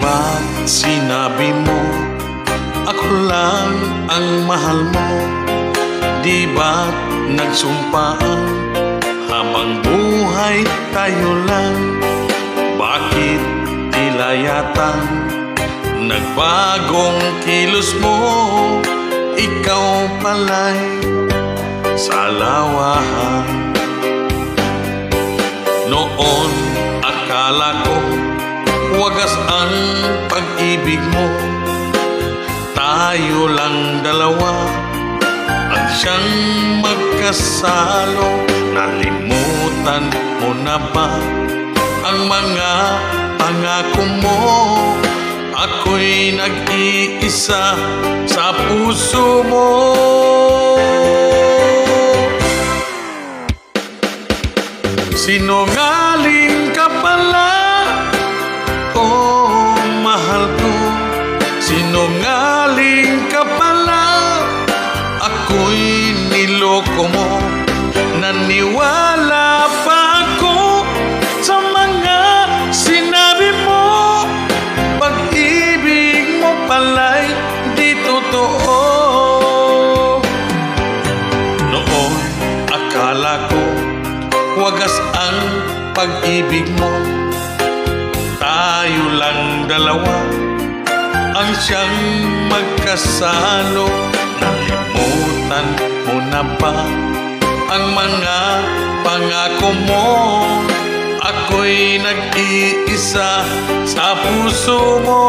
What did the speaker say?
ba't sinabi mo ako lang ang mahal mo? Di ba't nagsumpaan habang buhay tayo lang? Bakit tila yata nagbagong kilos mo? Ikaw pala'y salawahan. Noon akala ko wagas ang pag-ibig mo, tayo lang dalawa at siyang magkasalo. Nalimutan mo na ba ang mga pangako mo? Ako'y nag-iisa sa puso mo. Sinungaling ka pala, oh mahal ko. Sinungaling ka pala, ako'y niloko mo. Naniwala pa ako sa mga sinabi mo. Pag-ibig mo pala'y di totoo. Noon akala ko wagas ang pag-ibig mo, tayo lang dalawa ang siyang magkasalo. Nalimutan mo na ba ang mga pangako mo? Ako'y nag-iisa sa puso mo.